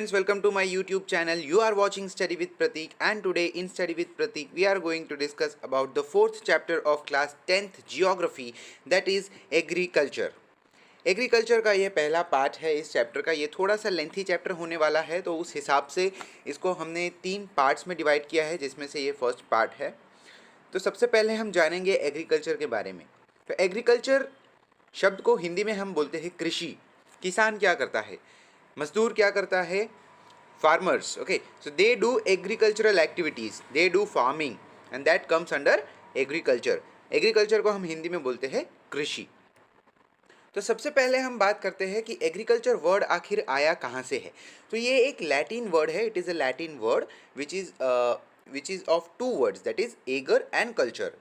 friends, welcome to my YouTube channel. You are watching Study with Pratik, and today in Study with Pratik we are going to discuss about the fourth chapter of class 10th geography, that is agriculture. Agriculture का ये पहला part है इस chapter का. ये थोड़ा सा lengthy chapter होने वाला है, तो उस हिसाब से इसको हमने 3 पार्ट्स में डिवाइड किया है, जिसमें से ये फर्स्ट पार्ट है. तो सबसे पहले हम जानेंगे एग्रीकल्चर के बारे में. तो एग्रीकल्चर शब्द को हिंदी में हम बोलते हैं कृषि. किसान क्या करता है, मजदूर क्या करता है, farmers. Okay, so they do agricultural activities, they do farming, and that comes under agriculture. Agriculture को हम हिंदी में बोलते हैं कृषि. तो सबसे पहले हम बात करते हैं कि एग्रीकल्चर वर्ड आखिर आया कहाँ से है. तो ये एक लैटिन वर्ड है. It is a Latin word which is of 2 words, that is ager and culture,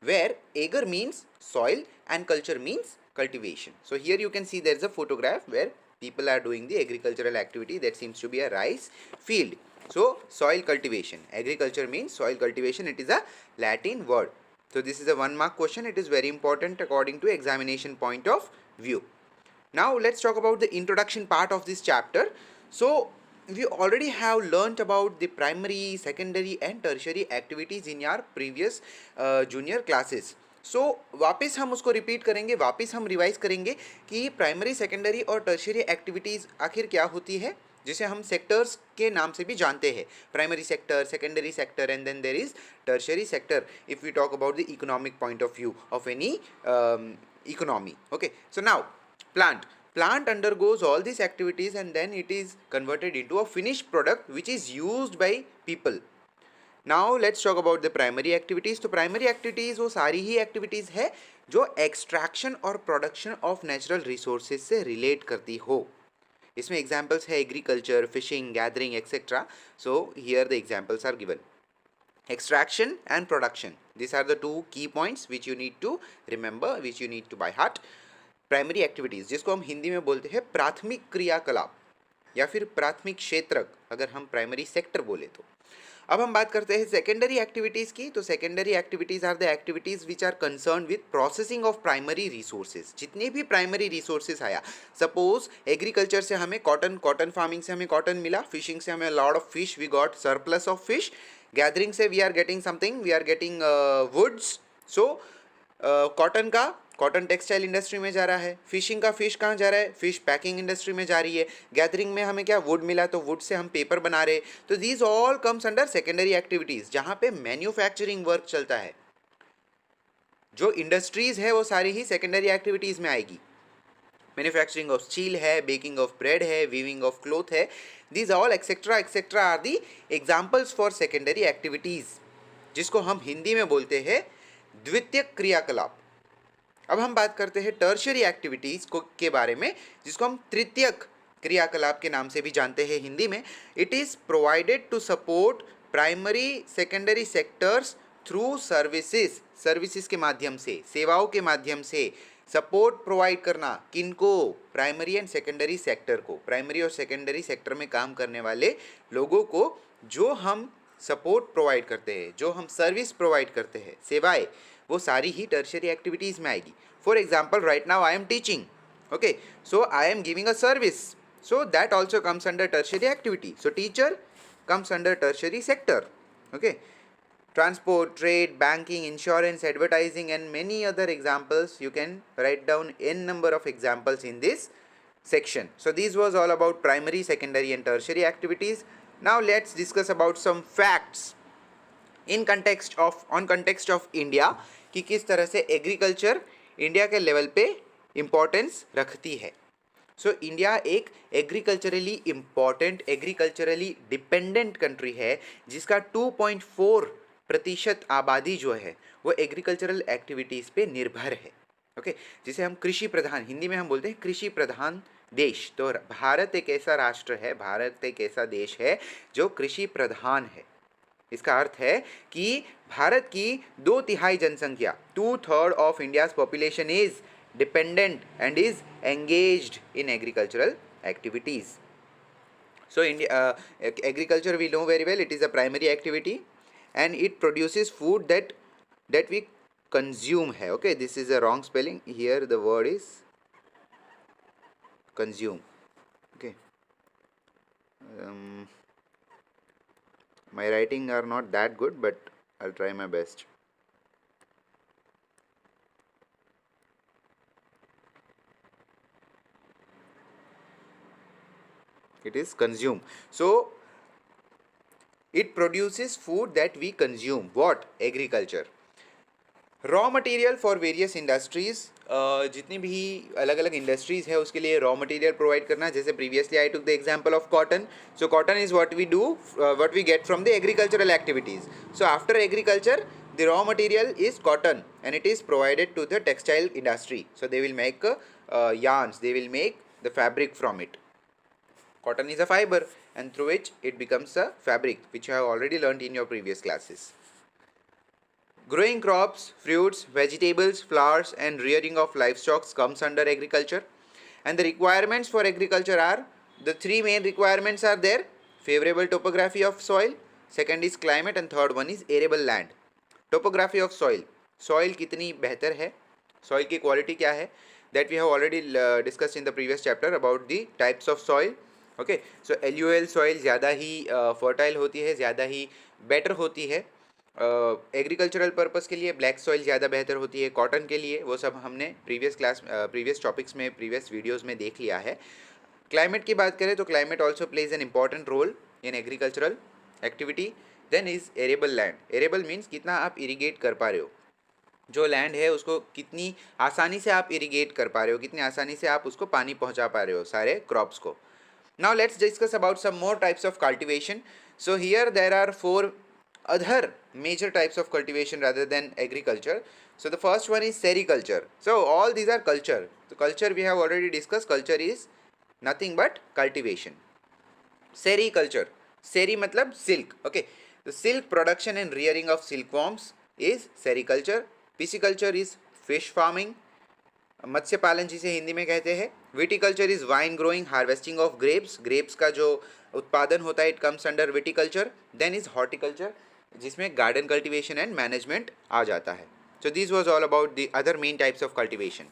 where ager means soil and culture means cultivation. So here you can see there is a photograph where people are doing the agricultural activity. That seems to be a rice field. So soil cultivation, agriculture means soil cultivation. It is a Latin word. So this is a 1 mark question. It is very important according to examination point of view. Now let's talk about the introduction part of this chapter. So we already have learnt about the primary, secondary and tertiary activities in your previous junior classes. So वापस हम उसको repeat करेंगे, वापस हम revise करेंगे कि primary, secondary और tertiary activities आखिर क्या होती है, जिसे हम सेक्टर्स के नाम से भी जानते हैं. Primary sector, secondary sector and then there is tertiary sector if we talk about the economic point of view of any economy. Okay, so now plant undergoes all these activities and then it is converted into a finished product which is used by people. Now let's talk about the primary activities. तो primary activities वो सारी ही activities है जो extraction और production of natural resources से relate करती हो. इसमें examples है agriculture, fishing, gathering, etc. So here the examples are given. Extraction and production, these are the 2 key points which you need to remember, which you need to by heart. Primary activities, जिसको हम हिंदी में बोलते हैं प्राथमिक क्रियाकलाप या फिर प्राथमिक क्षेत्र, अगर हम प्राइमरी सेक्टर बोले तो. अब हम बात करते हैं सेकेंडरी एक्टिविटीज़ की. तो secondary activities are the activities which are concern with processing of primary resources. जितने भी प्राइमरी रिसोर्सेज आया, सपोज एग्रीकल्चर से हमें कॉटन फार्मिंग से हमें कॉटन मिला, फिशिंग से हमें lot of fish, we got surplus of fish, gathering से we are getting something, we are getting woods. So cotton textile industry में जा रहा है, फिशिंग का फिश कहाँ जा रहा है, फिश पैकिंग इंडस्ट्री में जा रही है, गैदरिंग में हमें क्या वुड मिला तो वुड से हम पेपर बना रहे. तो these all comes under secondary activities, जहाँ पे मैन्युफैक्चरिंग वर्क चलता है. जो इंडस्ट्रीज़ है वो सारी ही सेकेंडरी एक्टिविटीज़ में आएगी. मैन्युफैक्चरिंग ऑफ स्टील है, बेकिंग ऑफ ब्रेड है, वीविंग ऑफ क्लोथ है. These all etcetera are the examples for secondary activities, जिसको हम हिंदी में बोलते हैं द्वितीयक क्रियाकलाप. अब हम बात करते हैं टर्शियरी एक्टिविटीज़ के बारे में, जिसको हम तृतीयक क्रियाकलाप के नाम से भी जानते हैं हिंदी में. It is provided to support primary secondary sectors through services के माध्यम से, सेवाओं के माध्यम से सपोर्ट प्रोवाइड करना. किनको? प्राइमरी एंड सेकेंडरी सेक्टर को. प्राइमरी और सेकेंडरी सेक्टर में काम करने वाले लोगों को जो हम सपोर्ट प्रोवाइड करते हैं, जो हम सर्विस प्रोवाइड करते हैं, सेवाएं, वो सारी ही टर्शियरी एक्टिविटीज़ में आएगी. For example, right now I am teaching, okay, so I am giving a service, so that also comes under tertiary activity. So teacher comes under tertiary sector. Okay, transport, trade, banking, insurance, advertising and many other examples. You can write down n number of examples in this section. So this was all about primary, secondary and tertiary activities. Now let's discuss about some facts in context of India, कि किस तरह से agriculture India के level पे importance रखती है. So India एक agriculturally important, agriculturally dependent country है, जिसका 2.4% आबादी जो है वो एग्रीकल्चरल एक्टिविटीज़ पे निर्भर है. ओके, जिसे हम कृषि प्रधान, हिंदी में हम बोलते हैं कृषि प्रधान देश. तो भारत एक ऐसा राष्ट्र है, भारत एक ऐसा देश है जो कृषि प्रधान है. इसका अर्थ है कि भारत की 2/3 जनसंख्या, 2/3 of India's population is dependent and is engaged in agricultural activities. So agriculture, we know very well, it is a primary activity and it produces food that we consume hai. Okay, this is a wrong spelling here, the word is consume. Okay, My writing are not that good, but I'll try my best. It is consume. So it produces food that we consume. What? Agriculture. Raw material for various industries, जितनी भी अलग अलग industries है उसके लिए raw material provide करना. जैसे previously I took the example of cotton. So cotton is what we do, what we get from the agricultural activities. So after agriculture the raw material is cotton and it is provided to the textile industry. So they will make yarns, they will make the fabric from it. Cotton is a fiber and through which it becomes a fabric, which you have already learned in your previous classes. Growing crops, fruits, vegetables, flowers and rearing of livestock comes under agriculture. And the requirements for agriculture are, the three main requirements are there: favorable topography of soil, second is climate and third one is arable land. Topography of soil, soil कितनी बेहतर है, soil की quality क्या है, that we have already discussed in the previous chapter about the types of soil. Okay, so LUL soil ज़्यादा ही fertile होती है, ज़्यादा ही better होती है. एग्रीकल्चरल पर्पस के लिए ब्लैक सॉइल ज़्यादा बेहतर होती है. कॉटन के लिए वो सब हमने प्रीवियस टॉपिक्स में, प्रीवियस वीडियोस में देख लिया है. क्लाइमेट की बात करें तो climate also plays an important role in agricultural activity. Then is arable land. Arable means कितना आप इरीगेट कर पा रहे हो, जो लैंड है उसको कितनी आसानी से आप इरीगेट कर पा रहे हो, कितनी आसानी से आप उसको पानी पहुंचा पा रहे हो सारे क्रॉप्स को. Now let's discuss about some more types of cultivation. So here there are 4 other major types of cultivation rather than agriculture. So the first one is sericulture. So all these are culture. So culture we have already discussed. Culture is nothing but cultivation. Sericulture. Seri matlab silk. Okay. The silk production and rearing of silkworms is sericulture. Pisciculture is fish farming. मत्स्य पालन जिसे हिंदी में कहते हैं. Viticulture is wine growing, harvesting of grapes. Grapes का जो उत्पादन होता है it comes under viticulture. Then is horticulture जिसमें गार्डन कल्टीवेशन एंड मैनेजमेंट आ जाता है. So this was all about the other main types of cultivation.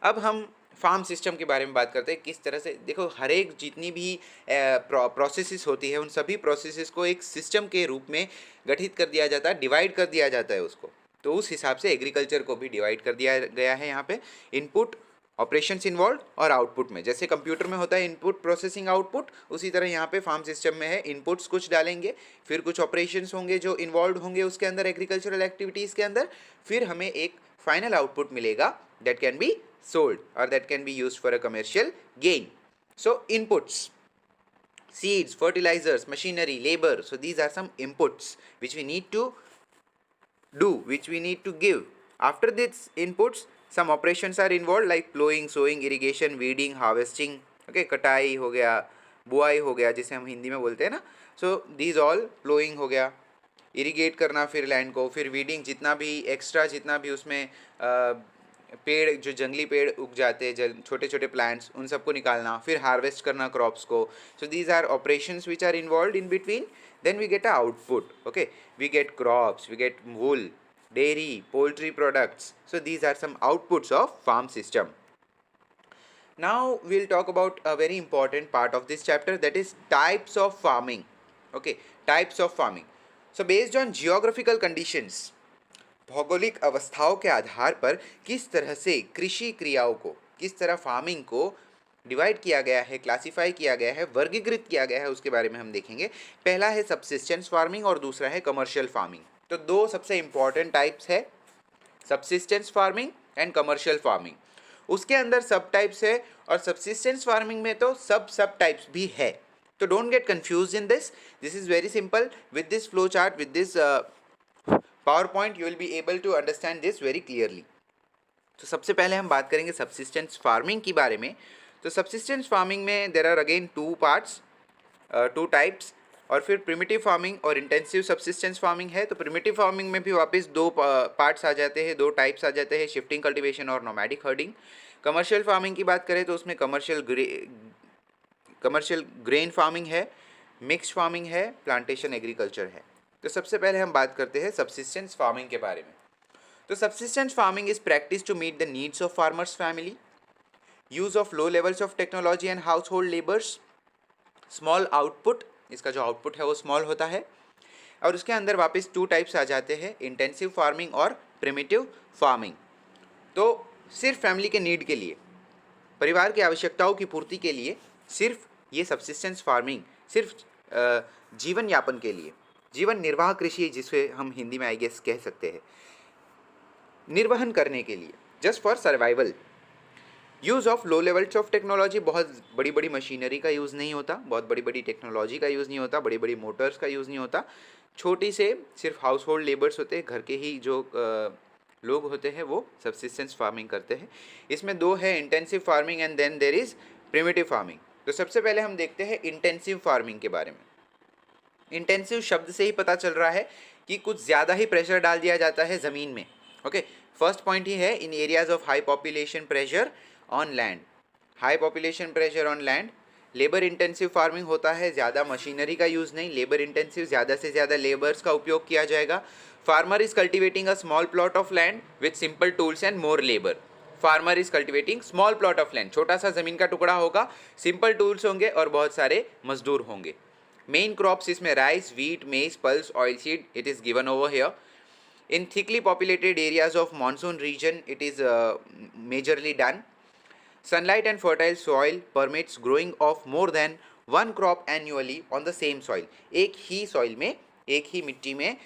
अब हम फार्म सिस्टम के बारे में बात करते हैं. किस तरह से, देखो, हर एक जितनी भी प्रोसेसेस होती है उन सभी प्रोसेसेस को एक सिस्टम के रूप में गठित कर दिया जाता है, डिवाइड कर दिया जाता है उसको. तो उस हिसाब से एग्रीकल्चर को भी डिवाइड कर दिया गया है यहाँ पे. इनपुट, ऑपरेशंस इन्वॉल्व और आउटपुट में. जैसे कंप्यूटर में होता है इनपुट, प्रोसेसिंग, आउटपुट, उसी तरह यहाँ पे फार्म सिस्टम में है. इनपुट्स कुछ डालेंगे, फिर कुछ ऑपरेशंस होंगे जो इन्वॉल्व होंगे उसके अंदर, एग्रीकल्चरल एक्टिविटीज़ के अंदर. फिर हमें एक फाइनल आउटपुट मिलेगा दैट कैन बी सोल्ड और that can be used for a commercial gain. So inputs, seeds, fertilizers, machinery, labor. So these are some inputs which we need to do, which we need to give. After these inputs, some operations are involved like plowing, sowing, irrigation, weeding, harvesting. Okay, कटाई हो गया, बुआई हो गया जिसे हम हिंदी में बोलते हैं ना. So these all, plowing हो गया, इरीगेट करना फिर लैंड को, फिर वीडिंग, जितना भी एक्स्ट्रा, जितना भी उसमें पेड़, जो जंगली पेड़ उग जाते हैं, छोटे छोटे प्लांट्स, उन सबको निकालना, फिर हार्वेस्ट करना क्रॉप्स को. So these are operations which are involve in between. Then we get a output. Okay, we get crops, we get wool, dairy, poultry products. So these are some outputs of farm system. Now we'll talk about a very important part of this chapter, that is types of farming. Okay, types of farming. So based on geographical conditions, भौगोलिक अवस्थाओं के आधार पर किस तरह से कृषि क्रियाओं को, किस तरह फार्मिंग को डिवाइड किया गया है, क्लासिफाई किया गया है, वर्गीकृत किया गया है, उसके बारे में हम देखेंगे. पहला है सबसिस्टेंस फार्मिंग और दूसरा है कमर्शियल फार्मिंग. तो दो सबसे इंपॉर्टेंट टाइप्स है, subsistence farming and commercial farming. उसके अंदर सब टाइप्स है और सबसिस्टेंस फार्मिंग में तो सब टाइप्स भी है. तो don't get confuse in this. This is very simple. With this flow chart, with this PowerPoint, you will be able to understand this very clearly. तो सबसे पहले हम बात करेंगे सबसिस्टेंस फार्मिंग के बारे में. तो सबसिस्टेंस फार्मिंग में there are again two types. और फिर प्रिमिटिव फार्मिंग और इंटेंसिव सबसिस्टेंस फार्मिंग है. तो प्रिमिटिव फार्मिंग में भी वापस दो पार्ट्स आ जाते हैं, दो टाइप्स आ जाते हैं, शिफ्टिंग कल्टीवेशन और नोमैडिक हर्डिंग. कमर्शियल फार्मिंग की बात करें तो उसमें कमर्शियल ग्रेन फार्मिंग है, मिक्स्ड फार्मिंग है, प्लांटेशन एग्रीकल्चर है. तो सबसे पहले हम बात करते हैं सबसिस्टेंस फार्मिंग के बारे में. तो subsistence farming is practice to meet the needs of farmers family, use of low levels of technology and household labours, small output, इसका जो आउटपुट है वो स्मॉल होता है। और उसके अंदर वापस 2 टाइप्स आ जाते हैं, इंटेंसिव फार्मिंग और प्रिमिटिव फार्मिंग। तो सिर्फ फैमिली के नीड के लिए, परिवार की आवश्यकताओं की पूर्ति के लिए सिर्फ ये सब्सिस्टेंस फार्मिंग, सिर्फ जीवन यापन के लिए, जीवन निर्वाह कृषि जिसे हम हिंदी में आई गेस कह सकते हैं, निर्वहन करने के लिए, just for survival. Use of low levels of technology, बहुत बड़ी बड़ी मशीनरी का यूज़ नहीं होता, बहुत बड़ी बड़ी टेक्नोलॉजी का यूज़ नहीं होता, बड़ी बड़ी मोटर्स का यूज़ नहीं होता। छोटी से सिर्फ हाउस होल्ड लेबर्स होते हैं, घर के ही जो लोग होते हैं वो सब्सिस्टेंस फार्मिंग करते हैं। इसमें 2 है, intensive farming and then there is primitive farming. तो सबसे पहले हम देखते हैं इंटेंसिव फार्मिंग के बारे में। इंटेंसिव शब्द से ही पता चल रहा है कि कुछ ज़्यादा ही प्रेशर डाल दिया जाता है ज़मीन में। ओके, फर्स्ट पॉइंट ही है, in areas of high population pressure on land. High population pressure on land, labour intensive farming होता है, ज़्यादा मशीनरी का यूज़ नहीं, लेबर इंटेंसिव, ज़्यादा से ज़्यादा लेबर्स का उपयोग किया जाएगा। Farmer is cultivating a small plot of land with simple tools and more labour. Farmer is cultivating small plot of land, छोटा सा ज़मीन का टुकड़ा होगा, सिंपल टूल्स होंगे और बहुत सारे मजदूर होंगे। मेन क्रॉप्स इसमें राइस, व्हीट, मेज, pulse, oil seed, it is given over here. In thickly populated areas of monsoon region, it is majorly done. Sunlight and fertile soil permits growing of more than one crop annually on the same soil. एक ही soil में, एक ही मिट्टी में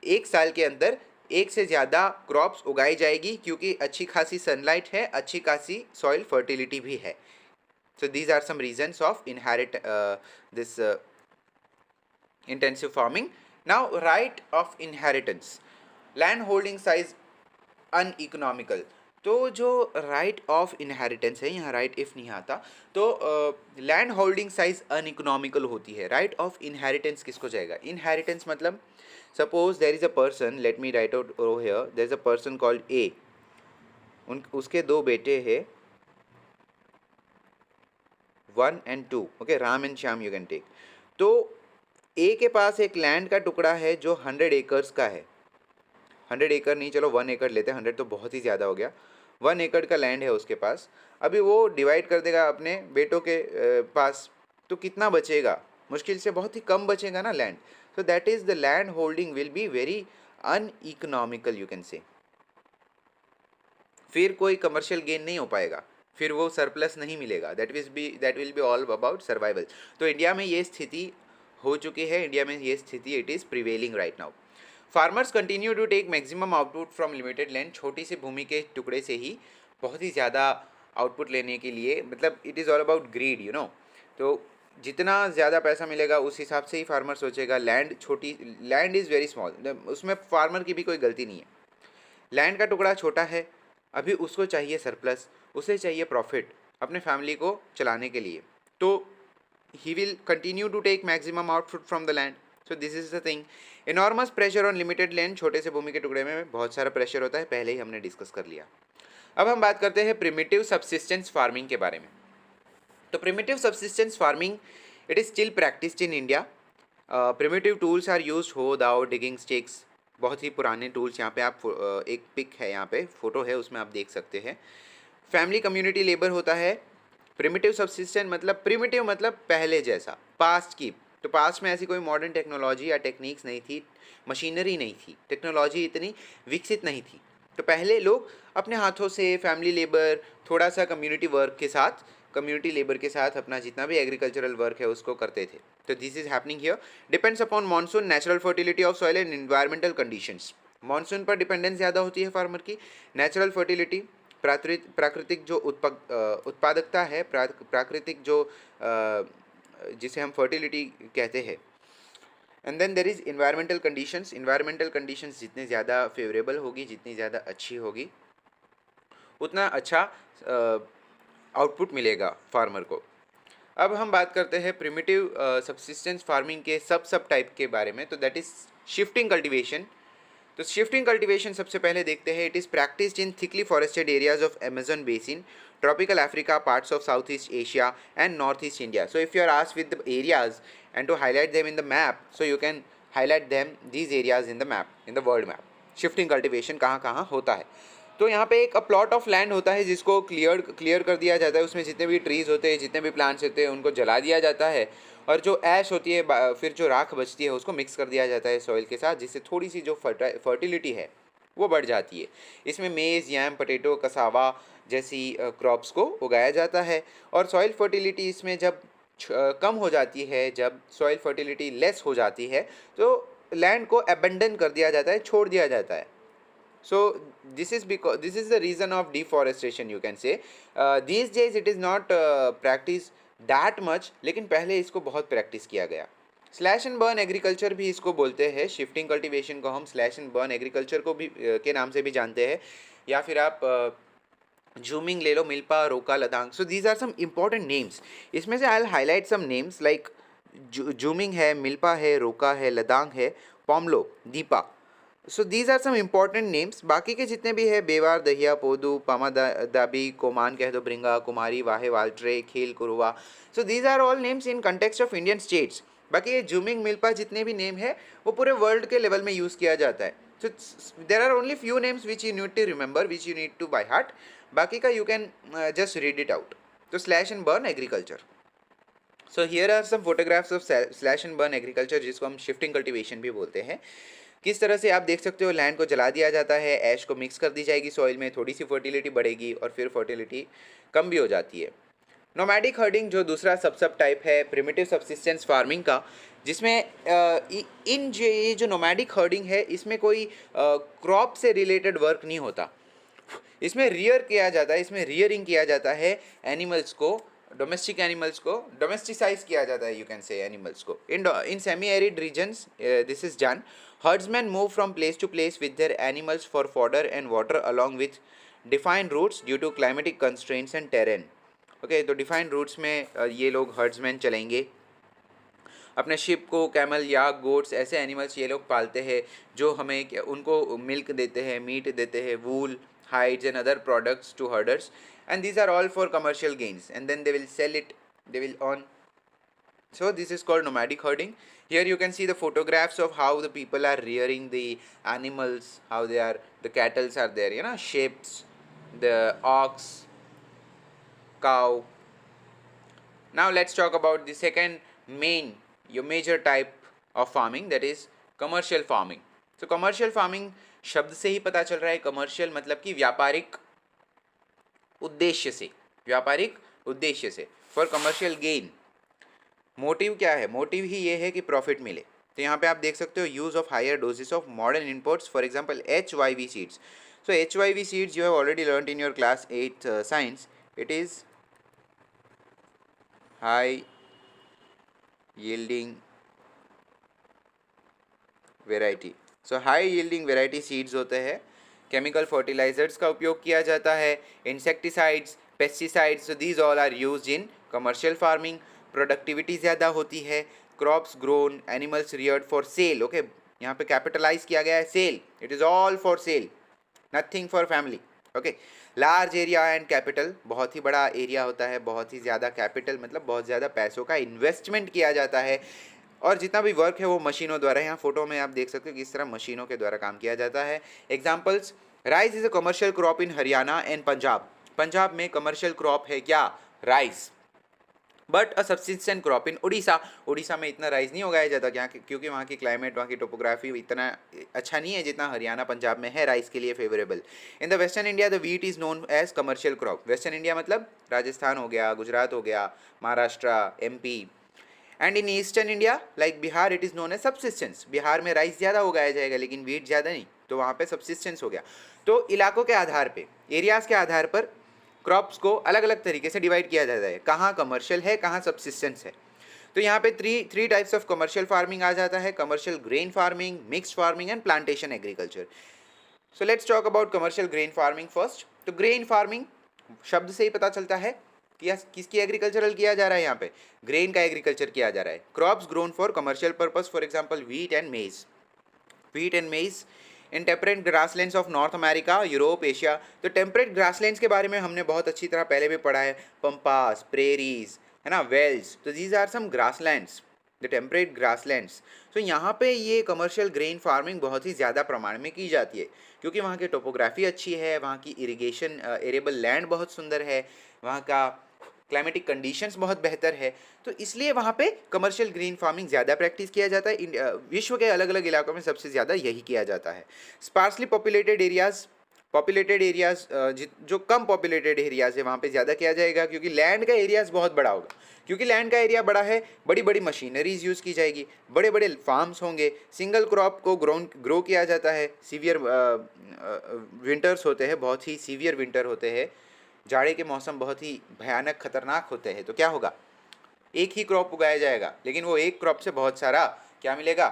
एक साल के अंदर एक से ज़्यादा क्रॉप्स उगाई जाएगी, क्योंकि अच्छी खासी सनलाइट है, अच्छी खासी सॉइल फर्टिलिटी भी है। So these are some reasons of this intensive farming. Now, right of inheritance. Land holding size uneconomical. तो जो राइट ऑफ इनहेरिटेंस है, यहाँ राइट इफ नहीं आता, तो लैंड होल्डिंग साइज अनइकोनॉमिकल होती है। राइट ऑफ इनहेरिटेंस किसको जाएगा? इनहेरिटेंस मतलब suppose there is a person, let me write out over here, there is a person called A, उसके 2 बेटे हैं, 1 and 2, okay, Ram and Shyam you can take. तो A के पास एक लैंड का टुकड़ा है जो 100 एकर्स का है, 100 एकड़ नहीं, चलो 1 एकड़ लेते हैं, 100 तो बहुत ही ज़्यादा हो गया। 1 एकड़ का लैंड है उसके पास। अभी वो डिवाइड कर देगा अपने बेटों के पास, तो कितना बचेगा? मुश्किल से बहुत ही कम बचेगा ना land. So that is the land holding will be very uneconomical you can say. फिर कोई कमर्शियल गेन नहीं हो पाएगा, फिर वो सरप्लस नहीं मिलेगा। That will be all about survival. तो इंडिया में ये स्थिति हो चुकी है, इंडिया में ये स्थिति it is prevailing right now. Farmers continue to take maximum output from limited land. छोटी सी भूमि के टुकड़े से ही बहुत ही ज़्यादा आउटपुट लेने के लिए, मतलब it is all about grid you know. तो जितना ज़्यादा पैसा मिलेगा उस हिसाब से ही फार्मर सोचेगा। लैंड छोटी, लैंड इज़ वेरी स्मॉल, उसमें फार्मर की भी कोई गलती नहीं है। लैंड का टुकड़ा छोटा है, अभी उसको चाहिए सरप्लस, उसे चाहिए प्रॉफिट अपने फैमिली को चलाने के लिए, तो he will continue to take maximum output from the land. So this is the thing. Enormous pressure on limited land, छोटे से भूमि के टुकड़े में बहुत सारा प्रेशर होता है, पहले ही हमने डिस्कस कर लिया। अब हम बात करते हैं प्रिमिटिव सब्सिस्टेंस फार्मिंग के बारे में। तो primitive subsistence farming it is still practised in India. Primitive tools are used, hoe, dao, digging sticks, बहुत ही पुराने टूल्स। यहाँ पे आप एक पिक है, यहाँ पे फोटो है, उसमें आप देख सकते हैं। फैमिली कम्युनिटी लेबर होता है। प्रिमिटिव सब्सिस्टेंस मतलब, प्रिमिटिव मतलब पहले जैसा, पास्ट की। तो पास्ट में ऐसी कोई मॉडर्न टेक्नोलॉजी या टेक्निक्स नहीं थी, मशीनरी नहीं थी, टेक्नोलॉजी इतनी विकसित नहीं थी। तो पहले लोग अपने हाथों से फैमिली लेबर, थोड़ा सा कम्युनिटी वर्क के साथ, कम्युनिटी लेबर के साथ अपना जितना भी एग्रीकल्चरल वर्क है उसको करते थे। तो this is happening here. Depends upon monsoon, natural fertility of soil and environmental conditions. Monsoon पर डिपेंडेंस ज़्यादा होती है फार्मर की, नेचुरल फर्टिलिटी, प्राकृतिक जो उत्पादकता है, प्राकृतिक जो जिसे हम फर्टिलिटी कहते हैं। And then there is environmental conditions. Environmental conditions जितनी ज़्यादा फेवरेबल होगी, जितनी ज़्यादा अच्छी होगी, उतना अच्छा आउटपुट मिलेगा फार्मर को। अब हम बात करते हैं प्रिमिटिव सब्सिस्टेंस फार्मिंग के सब टाइप के बारे में। तो दैट इज़ शिफ्टिंग कल्टिवेशन। तो शिफ्टिंग कल्टिवेशन सबसे पहले देखते हैं। It is practised in thickly forested areas of Amazon basin, tropical Africa, parts of Southeast Asia and Northeast India. So if you are asked with the areas and to highlight them in the map, so you can highlight them, these areas in the map, in the world map. Shifting cultivation कहाँ कहाँ होता है। तो यहाँ पे एक plot of land होता है जिसको क्लियर कर दिया जाता है, उसमें जितने भी ट्रीज होते हैं, जितने भी प्लांट्स होते हैं, उनको जला दिया जाता है, और जो ऐश होती है, फिर जो राख बचती है उसको मिक्स कर दिया जाता है सॉइल के साथ, जिससे थोड़ी सी जो फर्टिलिटी है वो बढ़ जाती है। इसमें मेज़, यैम, पोटैटो, कसावा जैसी क्रॉप्स को उगाया जाता है। और सॉइल फर्टिलिटी इसमें जब कम हो जाती है, जब सॉइल फर्टिलिटी लेस हो जाती है, तो लैंड को अबेंडन कर दिया जाता है, छोड़ दिया जाता है। So this is the reason of deforestation, you can say. These days it is not practiced that much, लेकिन पहले इसको बहुत प्रैक्टिस किया गया। स्लैश एंड बर्न एग्रीकल्चर भी इसको बोलते हैं। शिफ्टिंग कल्टीवेशन को हम स्लैश एंड बर्न एग्रीकल्चर को भी के नाम से भी जानते हैं, या फिर आप जूमिंग ले लो, milpa, roca, ladang. So these are some important names. इसमें से I will highlight some names like jhuming है, मिल्पा है, रोका है, लदांग है, Pamlou, Dipa. So these are some important names. बाकी के जितने भी है, बेवार, दहिया, पोदू, पामा दाबी, कोमान कह दो, ब्रिंगा, कुमारी, वाहे, Waltre, Khil, Kuruwa. So these are all names in context of Indian states. बाकी ये जूमिंग, मिल्पा जितने भी नेम है वो पूरे वर्ल्ड के लेवल में यूज़ किया जाता है। So there are only few names which you need to remember, which you need to by heart. बाकी का you can just read it out. तो slash and burn agriculture. So here are some photographs of slash and burn agriculture, जिसको हम shifting cultivation भी बोलते हैं। किस तरह से आप देख सकते हो, लैंड को जला दिया जाता है, ऐश को मिक्स कर दी जाएगी सॉइल में, थोड़ी सी फर्टिलिटी बढ़ेगी और फिर फर्टिलिटी कम भी हो जाती है। नोमैडिक हर्डिंग जो दूसरा सब टाइप है प्रिमिटिव सब्सिस्टेंस फार्मिंग का, जिसमें ये जो नोमैडिक हर्डिंग है, इसमें कोई क्रॉप से रिलेटेड वर्क नहीं होता। इसमें रियर किया जाता है, इसमें रियरिंग किया जाता है एनिमल्स को, डोमेस्टिक एनिमल्स को डोमेस्टिसाइज किया जाता है, यू कैन से एनिमल्स को। In semi arid regions this is done. Herdsmen move from place to place with their animals for fodder and water along with defined routes due to climatic constraints and terrain. Okay, तो defined routes में ये लोग herdsmen चलेंगे। अपने ship को, camel या goats ऐसे animals ये लोग पालते हैं जो हमें उनको मिल्क देते हैं, मीट देते हैं, वूल, hides and other products to herders, and these are all for commercial gains, and then they will sell it, they will earn. So this is called nomadic herding. Here you can see the photographs of how the people are rearing the animals, how the cattle are there, you know, sheep, the ox, cow. Now let's talk about the second major type of farming, that is commercial farming. So commercial farming शब्द से ही पता चल रहा है, commercial मतलब कि व्यापारिक उद्देश्य से, फॉर कमर्शियल गेन। मोटिव क्या है? मोटिव ही ये है कि प्रॉफिट मिले। तो यहाँ पे आप देख सकते हो use of higher doses of modern inputs, for example HYV seeds. So HYV seeds you have already learned in your class 8 science. It is high yielding variety. So high yielding variety seeds होते हैं। Chemical fertilizers का उपयोग किया जाता है, insecticides, pesticides, so these all are used in commercial farming. Productivity ज़्यादा होती है। Crops grown, animals reared for sale. Okay, यहाँ पे कैपिटलाइज किया गया है sale, it is all for sale, nothing for family. Okay, large area and capital, बहुत ही बड़ा एरिया होता है, बहुत ही ज़्यादा कैपिटल मतलब बहुत ज़्यादा पैसों का इन्वेस्टमेंट किया जाता है, और जितना भी वर्क है वो मशीनों द्वारा। यहाँ फोटो में आप देख सकते हो किस तरह मशीनों के द्वारा काम किया जाता है। Examples, rice is a commercial crop in Haryana and Punjab. Punjab में कमर्शियल क्रॉप है क्या? Rice. But a subsistent crop in Orissa. Orissa में इतना राइस नहीं उगाया जाता क्या, क्योंकि वहाँ की क्लाइमेट, वहाँ की टोपोग्राफी इतना अच्छा नहीं है जितना हरियाणा पंजाब में है राइस के लिए favourable. In the western India the wheat is known as commercial crop. Western India मतलब राजस्थान हो गया, गुजरात हो गया, Maharashtra, MP। And in eastern India like Bihar it is known as subsistence. Bihar में राइस ज़्यादा उगाया जाएगा लेकिन वीट ज़्यादा नहीं, तो वहाँ पे सब्सिस्टेंस हो गया। तो इलाकों के आधार पे, एरियाज़ के आधार पर क्रॉप्स को अलग अलग तरीके से डिवाइड किया जाता है, कहाँ कमर्शियल है, कहाँ सब्सिस्टेंस है। तो यहाँ पे three types of commercial farming आ जाता है, commercial grain farming, mixed farming and plantation agriculture. So let's talk about commercial grain farming first. तो ग्रेन फार्मिंग शब्द से ही पता चलता है कि किसकी एग्रीकल्चरल किया जा रहा है, यहाँ पे ग्रेन का एग्रीकल्चर किया जा रहा है। Crops grown for commercial purpose, for example wheat and मेज in temperate grasslands of north America, Europe, Asia. तो टेम्परेट ग्रासलैंड्स के बारे में हमने बहुत अच्छी तरह पहले भी पढ़ा है, पंपास, प्रेरीज, है ना, वेल्स। तो these are some grasslands the temperate grasslands. तो यहाँ पे ये कमर्शियल ग्रेन फार्मिंग बहुत ही ज़्यादा प्रमाण में की जाती है, क्योंकि वहाँ की टोपोग्राफी अच्छी है, वहाँ की इरिगेशन एरेबल लैंड बहुत सुंदर है, वहाँ का क्लाइमेटिक कंडीशंस बहुत बेहतर है, तो इसलिए वहाँ पे कमर्शियल ग्रीन फार्मिंग ज़्यादा प्रैक्टिस किया जाता है। विश्व के अलग अलग इलाकों में सबसे ज़्यादा यही किया जाता है। स्पार्सली पॉपुलेटेड एरियाज़ जो कम पॉपुलेटेड एरियाज़ है वहाँ पे ज़्यादा किया जाएगा, क्योंकि लैंड का एरियाज़ बहुत बड़ा होगा। क्योंकि लैंड का एरिया बड़ा है, बड़ी बड़ी मशीनरीज यूज़ की जाएगी, बड़े बड़े फार्म्स होंगे, सिंगल क्रॉप को ग्रो किया जाता है। सीवियर विंटर्स होते हैं, बहुत ही सीवियर विंटर होते हैं, जाड़े के मौसम बहुत ही भयानक खतरनाक होते हैं। तो क्या होगा, एक ही क्रॉप उगाया जाएगा, लेकिन वो एक क्रॉप से बहुत सारा क्या मिलेगा,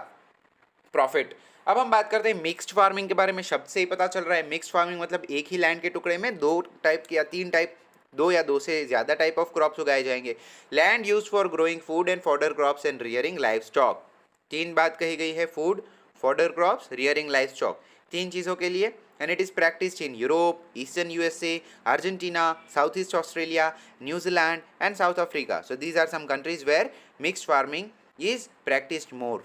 प्रॉफिट। अब हम बात करते हैं मिक्स्ड फार्मिंग के बारे में। शब्द से ही पता चल रहा है, मिक्स्ड फार्मिंग मतलब एक ही लैंड के टुकड़े में दो टाइप या तीन टाइप, दो या दो से ज़्यादा टाइप ऑफ क्रॉप्स उगाए जाएंगे। Land use for growing food and fodder crops and rearing livestock. तीन बात कही गई है, food, fodder crops, rearing livestock, तीन चीज़ों के लिए। And it is practised in Europe, eastern USA, Argentina, south east Australia, New Zealand and South Africa. So these are some countries where mixed farming is practised more.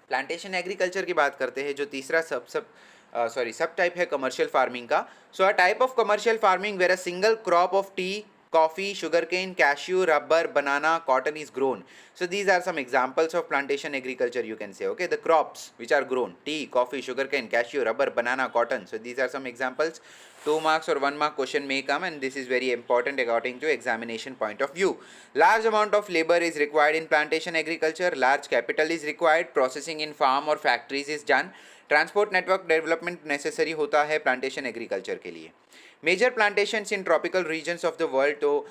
Plantation agriculture की बात करते हैं, जो तीसरा सब टाइप है कमर्शियल फार्मिंग का। So a type of commercial farming where a single crop of tea, coffee, sugarcane, cashew, rubber, banana, cotton is grown. So these are some examples of plantation agriculture, you can say. Okay, the crops which are grown: tea, coffee, sugarcane, cashew, rubber, banana, cotton. So these are some examples. 2 marks or 1 mark question may come, and this is very important according to examination point of view. Large amount of labor is required in plantation agriculture. Large capital is required. Processing in farm or factories is done. Transport network development necessary होता है plantation agriculture के लिए। Major plantations in tropical regions of the world, तो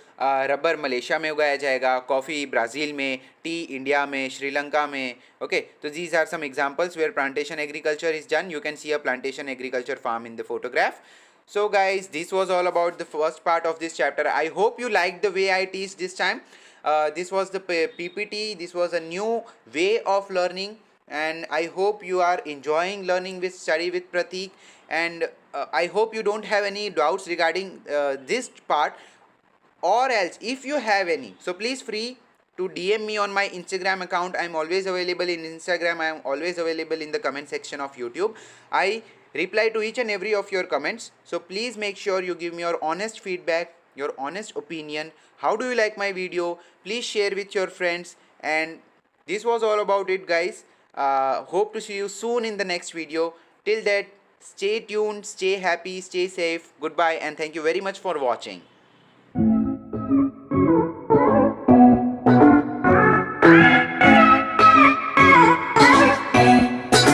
rubber Malaysia में उगाया जाएगा, coffee Brazil में, tea India में, श्रीलंका में। ओके, तो these are some examples where plantation agriculture is done. You can see a plantation agriculture farm in the photograph. So guys, this was all about the first part of this chapter. I hope you liked the way I teach this time. This was the PPT. This was a new way of learning, and I hope you are enjoying learning with Study with Pratik. And I hope you don't have any doubts regarding this part, or else if you have any, so please free to DM me on my Instagram account. I am always available in Instagram. I am always available in the comment section of YouTube. I reply to each and every of your comments. So please make sure you give me your honest feedback, your honest opinion. How do you like my video? Please share with your friends. And this was all about it, guys. Hope to see you soon in the next video. Till that, stay tuned, stay happy, stay safe. Goodbye, and thank you very much for watching.